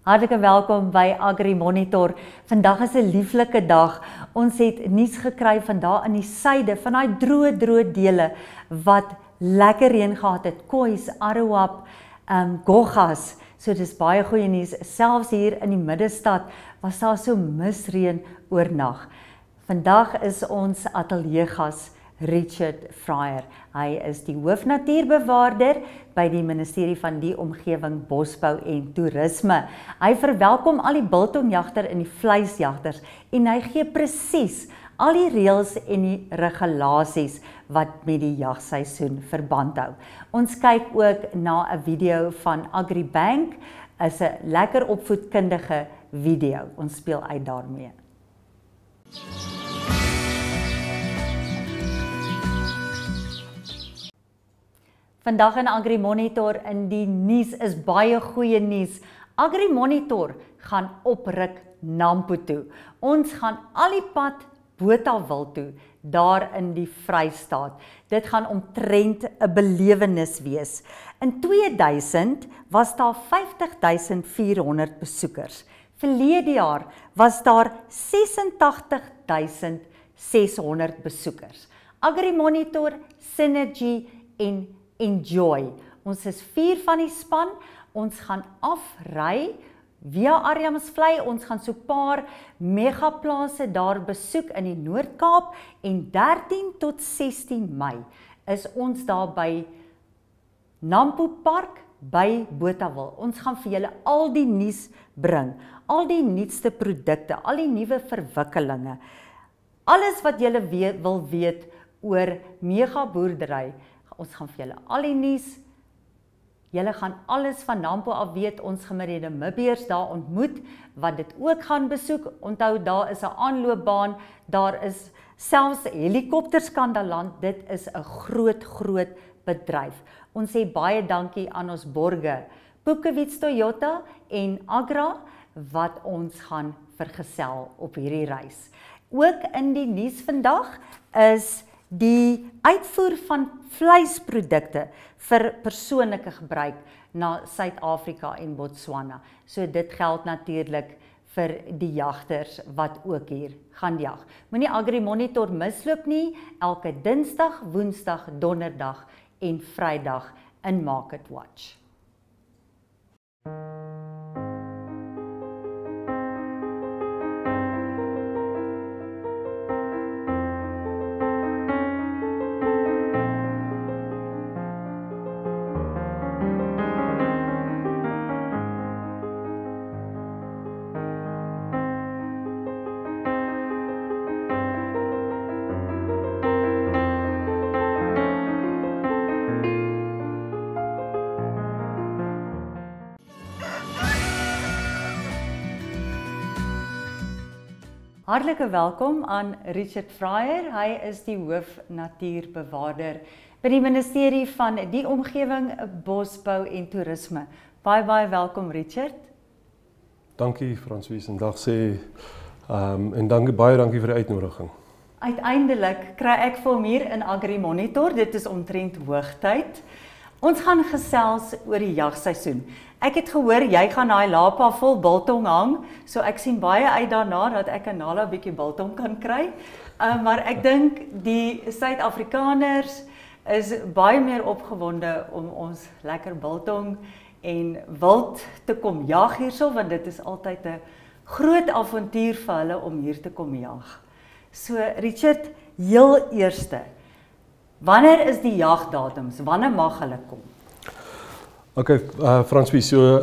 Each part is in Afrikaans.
Hartlik welkom by Agri Monitor. Vandag is 'n lieflike dag. Ons het nuus gekry van daar in die suide, van daai droë dele wat lekker reën gehad het. Khois, Arawap, Gogas. So dis baie goeie nuus. Selfs hier in die middestad was daar so misreën oornag. Vandag is ons ateljeegas Richard Fryer. Hy is die hoofnatuurbewaarder by die Ministerie van die Omgewing, Bosbou en Toerisme. Hy verwelkom al die biltongjagters en die vleisjagters en hy gee presies al die reëls en die regulasies wat met die jagseisoen verband hou. Ons kyk ook na 'n video van AgriBank, is 'n lekker opvoedkundige video. Ons speel uit daarmee. Vandag in Agri Monitor in die nuus is baie goeie nuus. Agri Monitor gaan opruk Nampo toe. Ons gaan al die pad Botawil toe, daar in die Vrystaat. Dit gaan omtrent 'n belewenis wees. In 2000 was daar 50.400 besoekers. Verlede jaar was daar 86.600 besoekers. Agri Monitor, Synergy en Enjoy. Ons is 4 van die span. Ons gaan afry via Arnhamsvlei. Ons gaan so 'n paar megaplase daar besoek in die Noord-Kaap en 13 tot 16 Mei is ons daar by Nampo Park by Botawil. Ons gaan vir julle al die nuus bring, al die nuutste produkte, al die nuwe verwikkelinge. Alles wat julle wil weet oor mega boerdery. Ons gaan vir julle al die nuus. Julle gaan alles van Nampo af weet. Ons gaan met die Namibiërs daar ontmoet wat dit ook gaan besoek. Onthou, daar is 'n aanloopbaan, daar is selfs helikopters kan daar land. Dit is 'n groot bedryf. Ons sê baie dankie aan ons borge, Pukowitz Toyota en Agra wat ons gaan vergesel op hierdie reis. Ook in die nuus vandag is die uitvoer van vleisprodukte vir persoonlike gebruik na Suid-Afrika en Botswana. So dit geld natuurlik vir die jagters wat ook hier gaan jag. Moenie Agri Monitor misloop nie, elke Dinsdag, Woensdag, Donderdag en Vrydag in Market Watch. Hartlike welkom aan Richard Fryer. Hy is die hoofnatuurbewaarder by die Ministerie van die Omgewing, Bosbou en Toerisme. Baie welkom Richard. Dankie Franswies en dag sê en baie dankie vir die uitnodiging. Uiteindelik kry ek vir hom hier in Agri Monitor. Dit is omtrent hoogtyd. Ons gaan gesels oor die jagseisoen. Ek het gehoor jy gaan daai lapa vol biltong hang, so ek sien baie uit daarna dat ek 'n nala bietjie biltong kan kry. Maar ek dink die Suid-Afrikaners is baie meer opgewonde om ons lekker biltong en wild te kom jag hierso, want dit is altyd 'n groot avontuur vir hulle om hier te kom jag. So Richard, heel eerste, wanneer is die jagdatums? Wanneer mag hulle kom? Okay, Franswies, so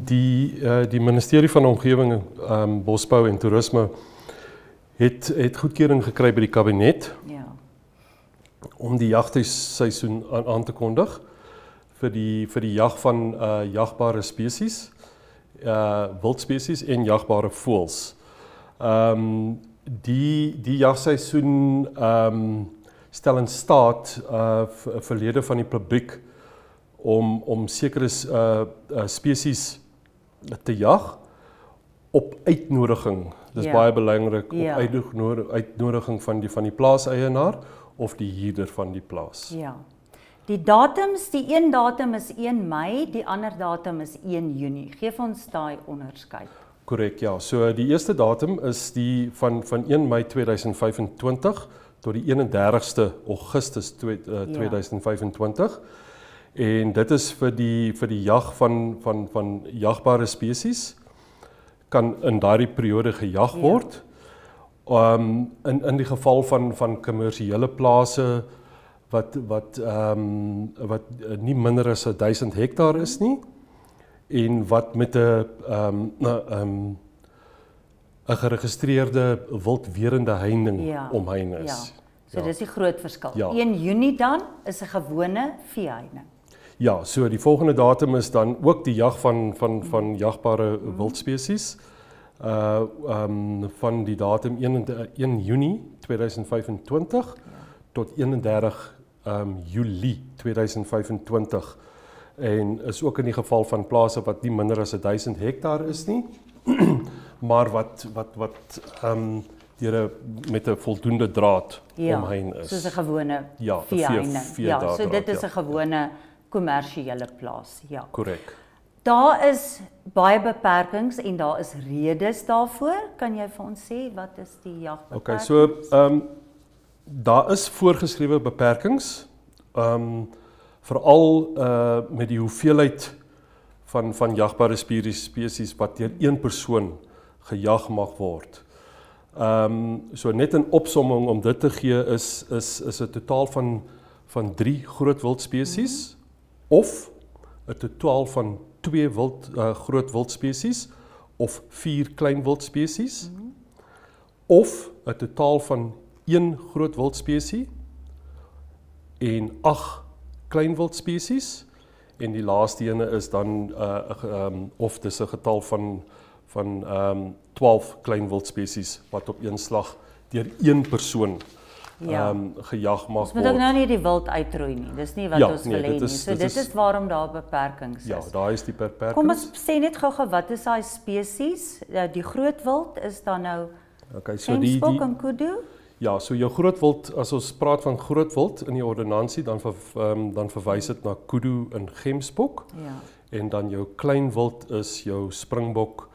die Ministerie van Omgewing, Bosbou en Toerisme het goedkeuring gekry by die kabinet om die jagseisoen aan te kondig vir die jag van jagbare spesies, wildspesies en jagbare voëls. Die jagseisoen stel in staat vir lede van die publiek om sekere spesies te jag op uitnodiging. Dis baie belangrik, op uitnodiging van die plaaseienaar of die huurder van die plaas. Ja. Die datums, die een datum is 1 Mei, die ander datum is 1 Junie. Geef ons daai onderskeid. Korrek, ja. So die eerste datum is die van 1 Mei 2025 tot die 31ste Augustus 2025. En dit is vir die jag van jagbare spesies kan in daardie periode gejag word. In die geval van kommersiële plase wat nie minder as 1000 hektaar is nie en wat met 'n geregistreerde wildwerende heining omheind is. So dis die groot verskil. 1 Junie dan is 'n gewone veeheining. Ja, so die volgende datum is dan ook die jag van jagbare wildspesies. Van die datum 1 Junie 2025 tot 31 Julie 2025 en is ook in die geval van plase wat nie minder as 1000 hektaar is nie, maar wat met 'n voldoende draad omheind is. Soos 'n gewone veeheining. So dit is 'n gewone kommersiële plaas. Ja. Korrek. Daar is baie beperkings en daar is redes daarvoor. Kan jy vir ons sê wat is die jagbeperkings? Okay, so daar is voorgeskrewe beperkings. Veral met die hoeveelheid van jagbare spesies wat deur een persoon gejag mag word. So net 'n opsomming om dit te gee is 'n totaal van 3 groot wildspesies of 'n totaal van 2 groot wildspesies of 4 klein wildspesies of 'n totaal van 1 groot wildspesie en 8 klein wildspesies en die laaste ene is dan of dis 'n getal van 12 klein wildspesies wat op een slag deur een persoon gejag mag word. Ons moet ook nou nie die wild uitroei nie. Dis nie wat ons wil hê nie. So dit is waarom daar beperkings is. Ja, daar is die beperkings. Kom ons sê net gou-gou wat is daai spesies? Die groot wild is dan nou gemsbok en kudu? Ja, so jou groot wild, as ons praat van groot wild in die ordonnansie, dan verwys dit na kudu en gemsbok. Ja. En dan jou klein wild is jou springbok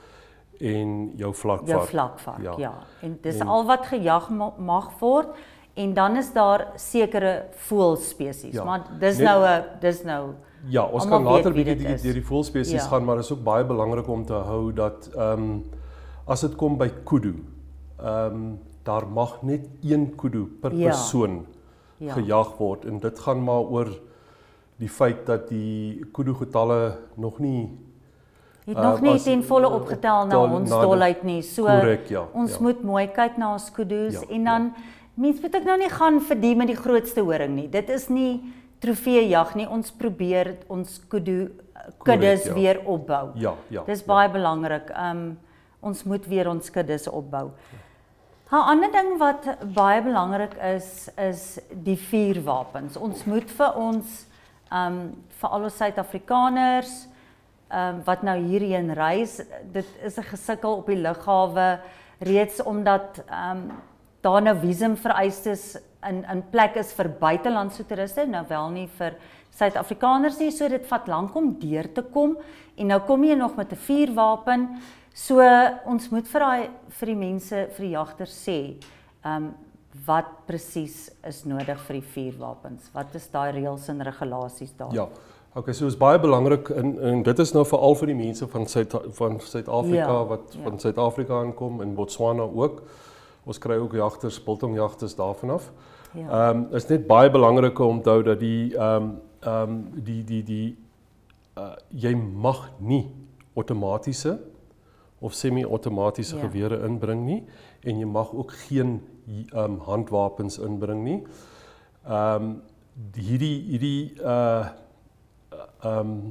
en jou vlakvark. Jou vlakvark, ja. En dis al wat gejag mag word. En dan is daar sekere voëlspesies, maar dis nou ja, ons kan later bietjie deur die voëlspesies gaan, maar dit is ook baie belangrik om te hou dat as dit kom by kudu, daar mag net 1 kudu per persoon gejag word en dit gaan maar oor die feit dat die kudu getalle nog nie nog nie ten volle opgetel na ons dolheid nie. So correct, ons moet mooi kyk na ons kudus en dan mens moet ek nou nie gaan vir die met die grootste horing nie. Dit is nie trofeejag nie. Ons probeer ons kuddes weer opbou. Dis baie belangrik. Ons moet weer ons kuddes opbou. 'n ander ding wat baie belangrik is die vuurwapens. Ons moet vir ons vir al ons Suid-Afrikaners wat nou hierheen reis, dit is 'n gesukkel op die lughawe reeds omdat daar nou visumvereistes in plek is vir buitelandse toeriste, nou wel nie vir Suid-Afrikaners nie, so dit vat lank om deur te kom en nou kom jy nog met 'n vuurwapen. So ons moet vir die mense, vir die jagters sê, wat presies is nodig vir die vuurwapens? Wat is daai reëls en regulasies daar? Ja. Okay, so is baie belangrik en dit is nou veral vir die mense van Suid-Afrika wat van Suid-Afrika aankom en Botswana ook. Ons kry ook jagters, biltongjagters daarvan af. Is net baie belangrik om te onthou dat jy mag nie outomatiese of semi-outomatiese gewere inbring nie en jy mag ook geen handwapens inbring nie.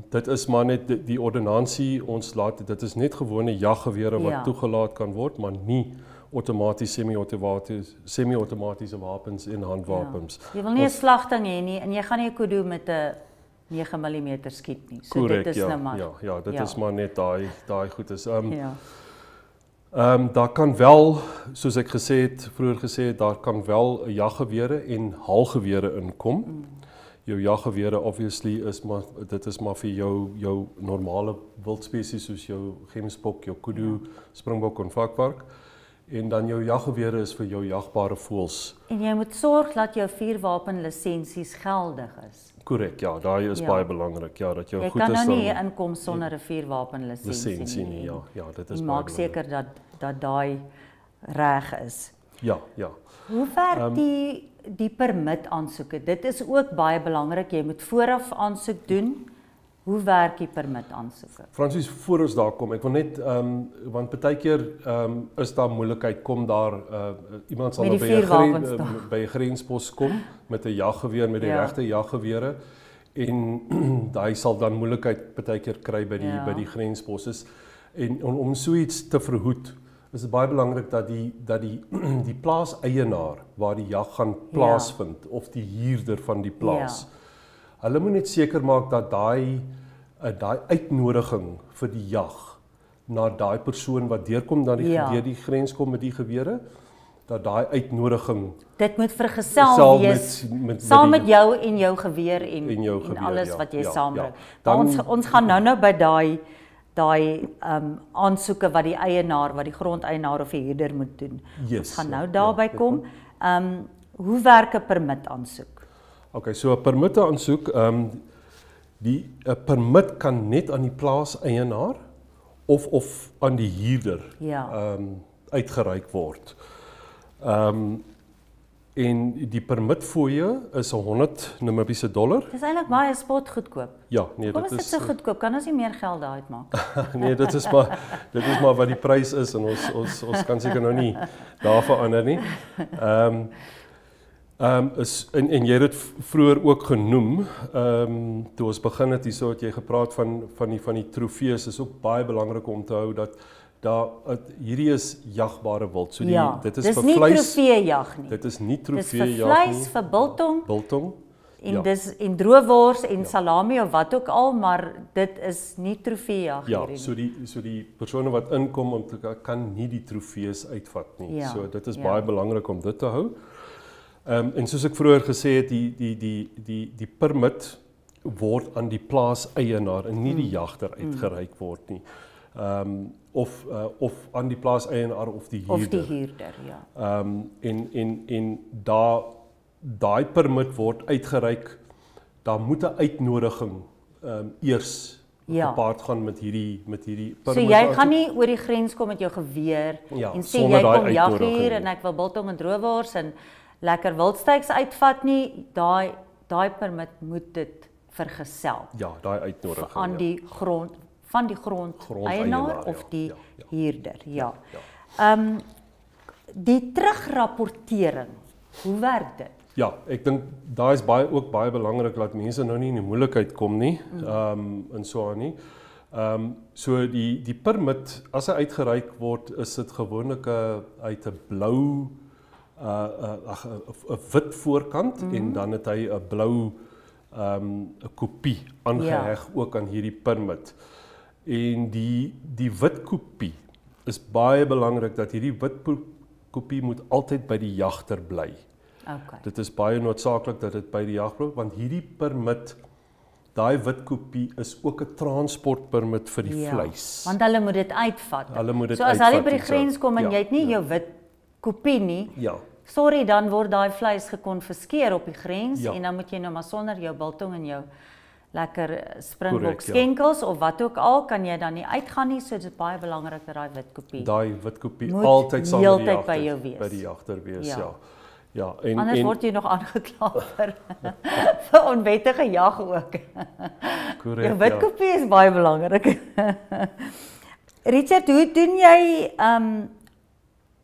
Dit is maar net die ordonnansie ons laat, dit is net gewone jaggewere wat toegelaat kan word, maar nie outomaties semi-outomatiese wapens en handwapens. Jy wil nie 'n slagting hê nie en jy gaan nie 'n kudu met 'n 9 mm skiet nie. So correct, dit is nou maar. Dit is maar net daai goed is. Daar kan wel, soos ek vroeër gesê het, daar kan wel jaggewere en haalgewere inkom. jou jaggewere obviously dit is maar vir jou normale wildspesies soos jou gemsbok, jou kudu, springbok en vakvark. En dan jou jaggewere is vir jou jagbare voëls. En jy moet sorg dat jou vuurwapenlisensies geldig is. Korrek, ja, daai is baie belangrik. Ja, dat jou jy goed kan is nou dan nie inkom sonder 'n vuurwapenlisensie nie. Ja, dit is en baie maak seker dat daai reg is. Ja. Hoe werk die permit aansoeke? Dit is ook baie belangrik. Jy moet vooraf aansoek doen. Hoe werk die permit aansoeke? Fransies, voor ons daar kom, ek wil net want baie keer is daar moeilikheid, kom daar iemand sal by 'n grenspos kom met 'n jaggeweer, met die regte jaggewere en hy sal dan moeilikheid baie keer kry by die grensposse. En om so iets te verhoed, is dit baie belangrik dat die plaaseienaar waar die jag gaan plaasvind of die huurder van die plaas. Hulle moet net seker maak dat daai uitnodiging vir die jag na daai persoon wat deurkom deur die grens kom met die gewere, dat daai uitnodiging dit moet vergesel wees saam met jou en jou geweer en alles wat jy saambring. Ons gaan nou by daai aansoeke wat die eienaar, wat die grondeienaar of die huurder moet doen. Ons gaan nou daarby kom. Hoe werk 'n permit aansoek? Okay, so 'n permit aansoek, die permit kan net aan die plaaseienaar of aan die huurder uitgereik word. En die permitfooie is $100 Namibiese. Dis eintlik baie spotgoedkoop. Ja, nee, dit is dit so goedkoop? Kan ons nie meer geld daaruit maak? Nee, dit is maar wat die prys is en ons kan seker nou nie daar verander nie. En jy het dit vroeër ook genoem, toe ons begin het hierso het jy gepraat van die trofees. Is ook baie belangrik om te hou dat hierdie is jagbare wild. So dit is vir nie vleis. Trofeejag nie. Dit is nie trofeejag nie. Dis vir vleis, vir biltong. En dis en droewors en salami of wat ook al, maar dit is nie trofeejag hierdie. So die persone wat inkom om te kan nie die trofees uitvat nie. So dit is baie belangrik om dit te hou. En soos ek vroeër gesê het, die permit word aan die plaaseienaar en nie die jagter uitgereik word nie. Of aan die plaaseienaar of die huurder. Of die huurder, ja. En daai permit word uitgereik, daar moet 'n uitnodiging eers gepaard gaan met hierdie permit. So jy gaan nie oor die grens kom met jou geweer en sê jy kom jag hier en ek wil biltong en droewors en lekker wildstyks uitvat nie, daai permit moet dit vergesel. Ja, daai uitnodiging aan die grondeienaar of die huurder. Ja. Die terugrapportering, hoe werk dit? Ja, ek dink daai is ook baie belangrik dat mense nou nie in die moeilikheid kom nie, en so aan nie. So die permit, as hy uitgereik word, is dit gewoonlik uit 'n blou 'n wit voorkant en dan het hy 'n blou 'n kopie aangeheg ook aan hierdie permit. En die wit kopie is baie belangrik dat hierdie wit kopie moet altyd by die jagter bly. Okay. Dit is baie noodsaaklik dat dit by die jag bly, want hierdie permit, daai wit kopie is ook 'n transportpermit vir die vleis. Want hulle moet dit uitvat. So as hulle by die grens kom en jy het nie jou wit kopie nie, sorry, dan word daai vleis gekonfiskeer op die grens en dan moet jy nou maar sonder jou biltong en jou lekker springbok skenkels of wat ook al, kan jy dan nie uitgaan nie, so dit is baie belangrik dat daai wit kopie altyd saam met die by jou wees. By die jagter wees, ja. Anders word jy nog aangekla vir onwettige jag ook. Korrek, jou wit kopie is baie belangrik. Richard, hoe doen jy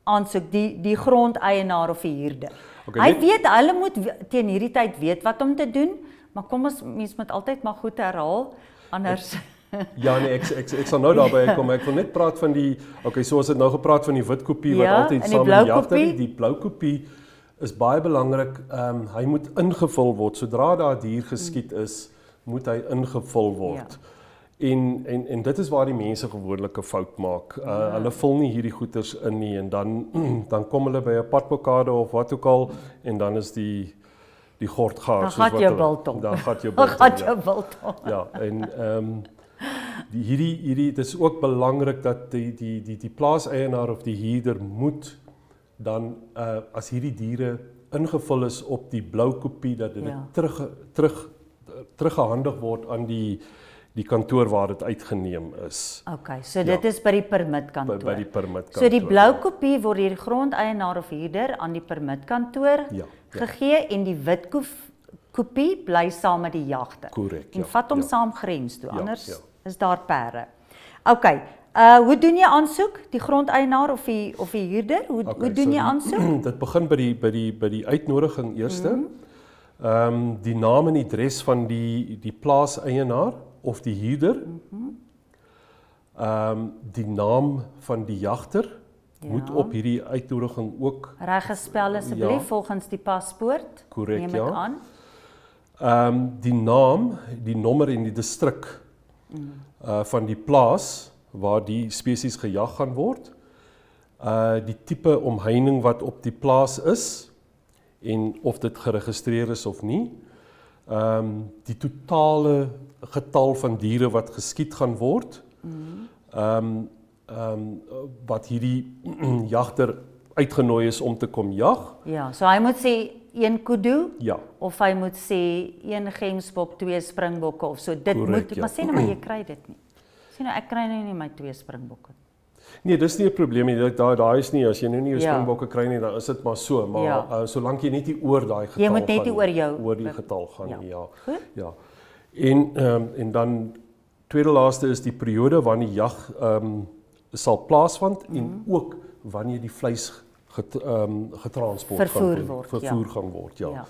aansoek die grondeienaar of die huurder? Hy weet, hulle moet teen hierdie tyd weet wat om te doen, maar kom ons mens moet altyd maar goed herhaal, anders Ja nee, ek sal nou daarby kom. Ek wil net praat van so ons het nou gepraat van die wit kopie wat altyd saam met die jagter, die blou kopie is baie belangrik. Hy moet ingevul word. Sodra daar 'n dier geskiet is, moet hy ingevul word. En dit is waar die mense gewoonlik 'n fout maak. Hulle vul nie hierdie goeders in nie en dan kom hulle by 'n padblokkade of wat ook al en dan is die die gordgaar. Dan gaan jou biltong. Dan gaan jou Dan biltong. gaan jou biltong. Ja, en hierdie dit is ook belangrik dat die plaaseienaar of die huurder moet dan as hierdie diere ingevul is op die blou kopie dat dit teruggehandig word aan die kantoor waar dit uitgeneem is. Okay, so dit is by die permitkantoor. By die permitkantoor. So die blou kopie word deur die grondeienaar of huurder aan die permitkantoor gegee en die wit kopie bly saam met die jagter. Korrek, En vat hom saam grens toe, anders ja. is daar perde. Okay, hoe doen jy aansoek? Die grondeienaar of die huurder? Hoe doen jy aansoek? Dit begin by die uitnodiging eerste. Die naam en adres van die plaaseienaar of die huurder. Die naam van die jagter moet op hierdie uitnodiging ook reg gespel asseblief volgens die paspoort. Korrek, neem ek aan. Die naam, die nommer en die distrik van die plaas waar die spesies gejag gaan word, die tipe omheining wat op die plaas is en of dit geregistreer is of nie, die totale getal van diere wat geskiet gaan word, wat hierdie jagter uitgenooi is om te kom jag. Ja, so hy moet sê 1 kudu, Ja. of hy moet sê 1 gemsbok, 2 springbokke of so. Dit Correct, moet, ja. maar sê nou maar jy kry dit nie. Sê nou ek kry nou nie my 2 springbokke. Nee, dis nie 'n probleem nie. Daai is nie as jy nou nie jou Ja. springbokke kry nie, dan is dit maar so, maar Ja. solank jy net nie oor daai getal Jy moet net nie gaan oor jou oor die getal gaan ja. nie, ja. Goed. Ja. En dan tweede laaste is die periode wanneer die jag sal plaasvind en ook wanneer die vleis getransport vervoer gaan word, ja. Ja.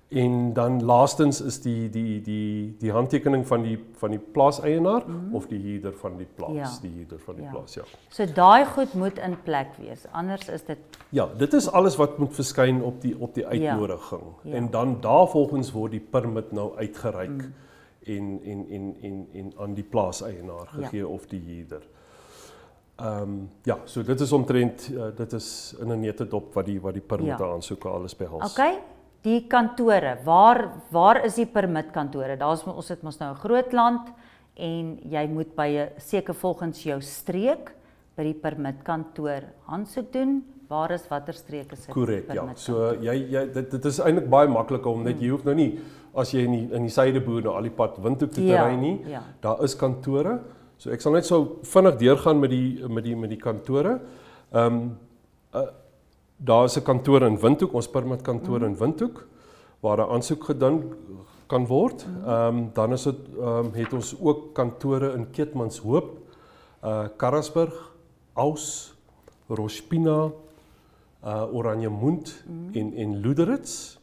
En dan laastens is die handtekening van die plaaseienaar of die huurder van die plaas, Ja. die huurder van die plaas, ja. So daai goed moet in plek wees. Anders is dit Ja, dit is alles wat moet verskyn op die uitnodiging. Ja. En dan daarvolgens word die permit nou uitgereik en aan die plaaseienaar gegee of die huurder. Ja, so dit is omtrent dit is in 'n netedop wat die permitte aansoeke alles behels. Okay, die kantore, waar is die permitkantore? Ons het mos nou 'n groot land en jy moet by 'n seker volgens jou streek by die permitkantoor aansoek doen. Waar is watter streek is dit? Korrek, ja. So dit is eintlik baie makliker om net jy hoef nou nie as jy in die suide boer nou al die pad Windhoek toe te ry nie. Ja. Daar is kantore. So ek sal net so vinnig deurgaan met die kantore. Daar is 'n kantoor in Windhoek, ons permitkantoor in Windhoek waar 'n aansoek gedoen kan word. Dan is dit het ons ook kantore in Keetmanshoop, Karasburg, Aus, Rospina, Oranjemund en Loederitz.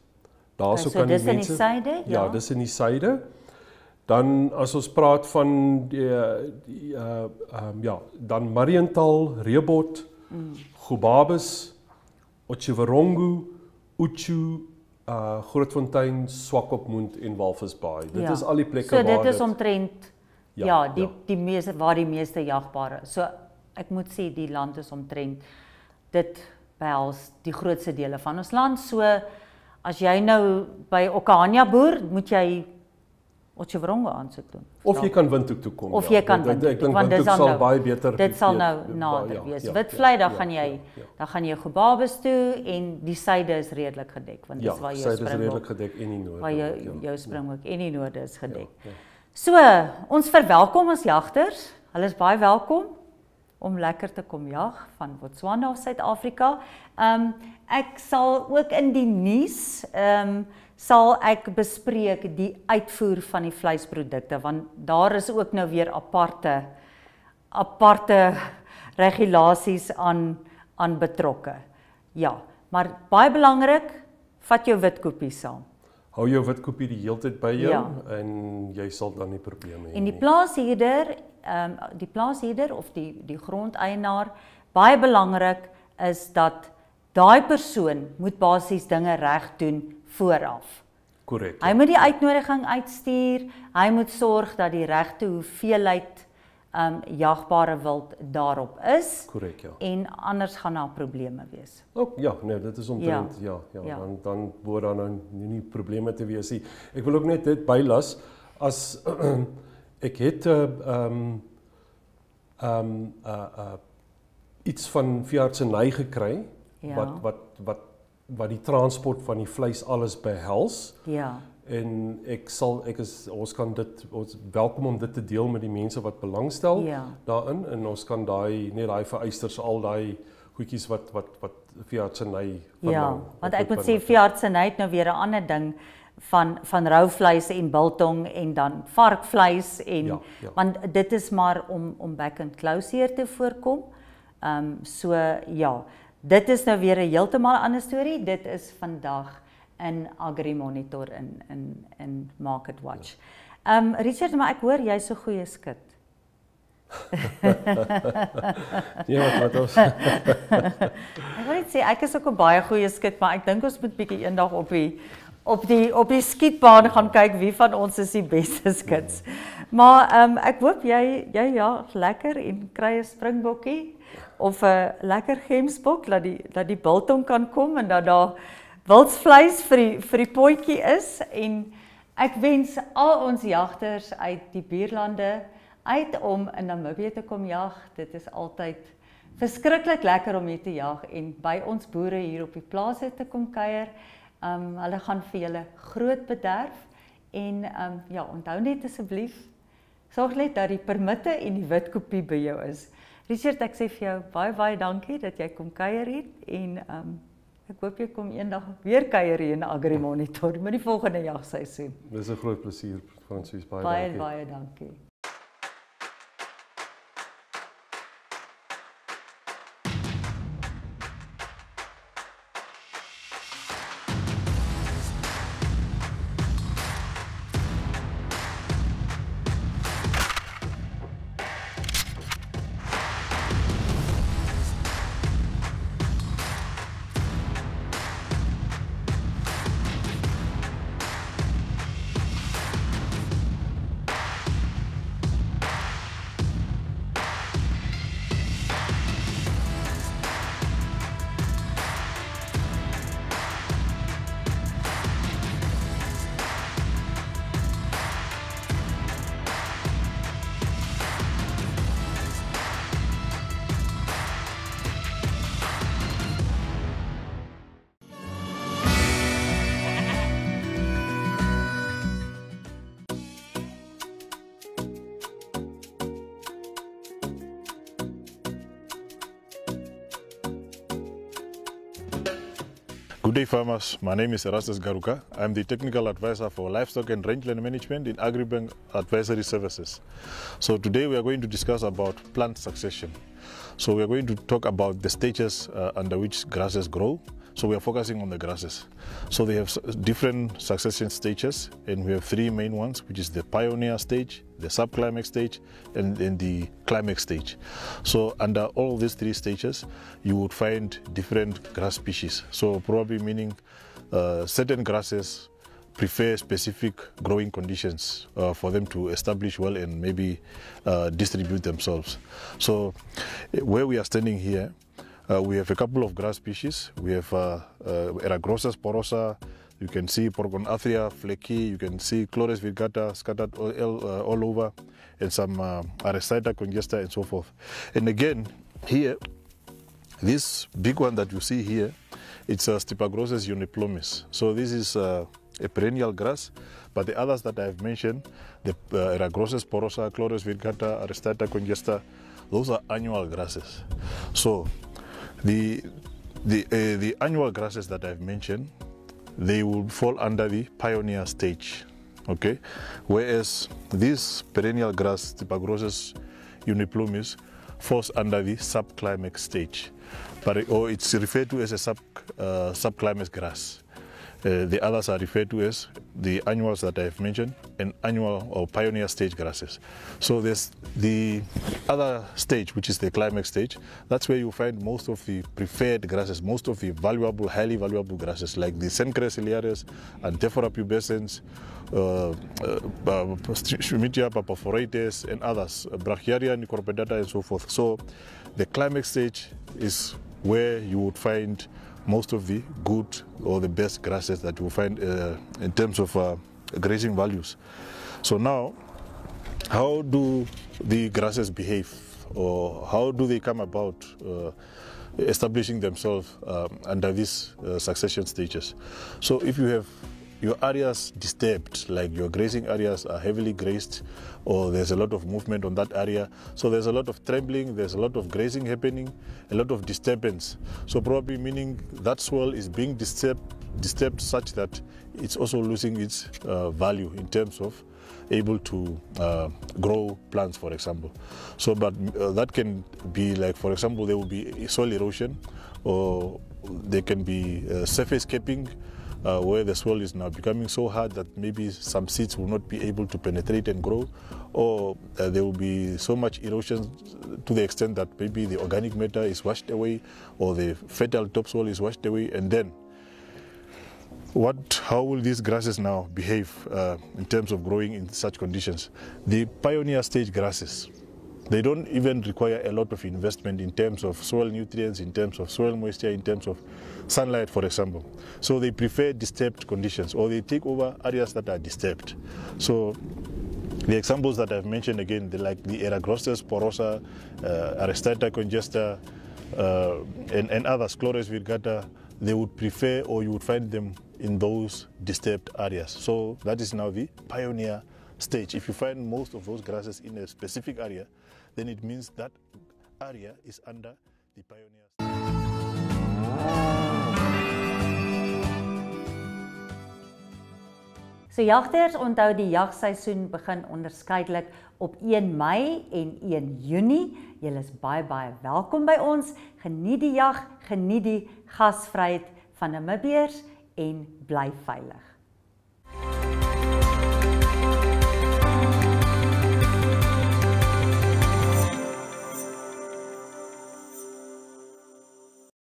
Daarso So kan die dis in die mense suide? Ja, dis in die suide. Dan as ons praat van dan Mariental, Rebot, Gubabis, Otjiwarongo, Uchu, Grootfontein, Swakopmund en Walvisbaai. Dit is al die plekke waar dit is omtrent die meeste waar die meeste jagbare. So ek moet sê die land is omtrent dit behels die grootste dele van ons land. So as jy nou by Okahania boer, moet jy Otjiwarongo aansoek doen. Of jy kan Windhoek toe kom. Of jy kan Windhoek toe, want dit sal baie beter. Dit sal nou nader wees. Witvlei, dan gaan jy Gubabis toe en die suide is redelik gedek want dis waar jou springbok gedek en die noorde. Waar jou springbok en die noorde is gedek. So, ons verwelkom ons jagters. Hulle is baie welkom om lekker te kom jag van Botswana of Suid-Afrika. Ek sal ook in die nuus sal ek bespreek die uitvoer van die vleisprodukte want daar is ook nou weer aparte regulasies aan betrokke. Ja, maar baie belangrik, vat jou wit kopie saam. Hou jou wit kopie die hele tyd by jou en jy sal dan nie probleme hê nie. En die plaashuurder of die grondeienaar, baie belangrik is dat daai persoon moet basies dinge reg doen vooraf. Korrek. Hy moet die uitnodiging uitstuur, hy moet sorg dat die regte hoeveelheid jagbare wild daarop is. Korrek, ja. En anders gaan daar probleme wees. Ook ja, nee, dit is omtrent ja. Dan behoort daar nou nie probleme te wees nie. Ek wil ook net dit bylas as ek het iets van veeartseny gekry wat die transport van die vleis alles behels. Ja. En ons kan ons welkom om dit te deel met die mense wat belangstel daarin en ons kan net daai vereisters al daai goedjies wat veeartseny verlang. Ja, want ek moet sê veeartseny het nou weer 'n ander ding van rou vleis en biltong en dan varkvleis en want dit is maar om back and closeer te voorkom. So ja, dit is nou weer 'n heeltemal ander storie. Dit is vandag in AgriMonitor in Market Watch. Richard, maar ek hoor jy's so goeie skit. Ja, wat ons. Ek wil net sê ek is ook 'n baie goeie skit, maar ek dink ons moet bietjie eendag op die skietbaan gaan kyk wie van ons is die beste skits. Maar ek hoop jy jag lekker en kry 'n springbokkie of 'n lekker gemsbok dat die biltong kan kom en dat daar wildsvleis vir die potjie is en ek wens al ons jagters uit die buurlande uit om in Namibië te kom jag. Dit is altyd verskriklik lekker om hier te jag en by ons boere hier op die plase te kom kuier. Hulle gaan vir julle groot bederf en ja, onthou net asseblief, sorg net dat die permitte en die wit kopie by jou is. Richard, ek sê vir jou baie dankie dat jy kom kuier hier en ek hoop jy kom eendag weer kuier hier in AgriMonitor met die volgende jagseisoen. Dis 'n groot plesier, Fransies, baie dankie. Baie dankie. Good day, farmers. My name is Erastus Garuka. I'm the Technical Advisor for Livestock and Rangeland Management in Agribank Advisory Services. So today we are going to discuss about plant succession. So we are going to talk about the stages under which grasses grow. So we are focusing on the grasses. So they have different succession stages, and we have three main ones, which is the pioneer stage, the subclimax stage, and then the climax stage. So under all these three stages, you would find different grass species. So probably meaning certain grasses prefer specific growing conditions for them to establish well and maybe distribute themselves. So where we are standing here, we have a couple of grass species. We have Eragrossus porosa, you can see Porgonathria flecky, you can see Chlorus virgata scattered all over, and some Aristida congesta and so forth. And again, here, this big one that you see here, it's Stipagrossus uniplomis. So this is a perennial grass, but the others that I've mentioned, the Eragrossus porosa, Chlorus virgata, Aristida congesta, those are annual grasses. So the annual grasses that I've mentioned, they will fall under the pioneer stage, okay? Whereas this perennial grass, Stipagrossus uniplumis, falls under the subclimax stage, or it's referred to as a subclimax grass. The others are referred to as the annuals that I have mentioned and annual or pioneer stage grasses. So there's the other stage, which is the climax stage. That's where you find most of the preferred grasses, most of the valuable, highly valuable grasses like the Cenchrus ciliaris, Antephora pubescens, Schmidtia papaphorates and others, Brachyaria nicorpedata and so forth. So the climax stage is where you would find most of the good or the best grasses that you will find in terms of grazing values. So now, how do the grasses behave, or how do they come about establishing themselves under these succession stages? So if you have your areas disturbed, like your grazing areas are heavily grazed, or there's a lot of movement on that area, so there's a lot of trembling, there's a lot of grazing happening, a lot of disturbance. So probably meaning that soil is being disturbed such that it's also losing its value in terms of able to grow plants, for example. So, but that can be like, for example, there will be soil erosion, or there can be surface capping, where the soil is now becoming so hard that maybe some seeds will not be able to penetrate and grow, or there will be so much erosion to the extent that maybe the organic matter is washed away, or the fertile topsoil is washed away. And then how will these grasses now behave in terms of growing in such conditions? The pioneer stage grasses, they don't even require a lot of investment in terms of soil nutrients, in terms of soil moisture, in terms of sunlight, for example. So they prefer disturbed conditions, or they take over areas that are disturbed. So the examples that I've mentioned again, like the Eragrostis porosa, Aristata congesta, and others, Chlorus virgata, they would prefer, or you would find them in those disturbed areas. So that is now the pioneer stage. If you find most of those grasses in a specific area, then it means that area is under the pioneer stage. So jagters, onthou die jagseisoen begin onderskeidelik op 1 Mei en 1 Junie. Julle is baie welkom by ons. Geniet die jag, geniet die gasvryheid van Namibiërs en bly veilig.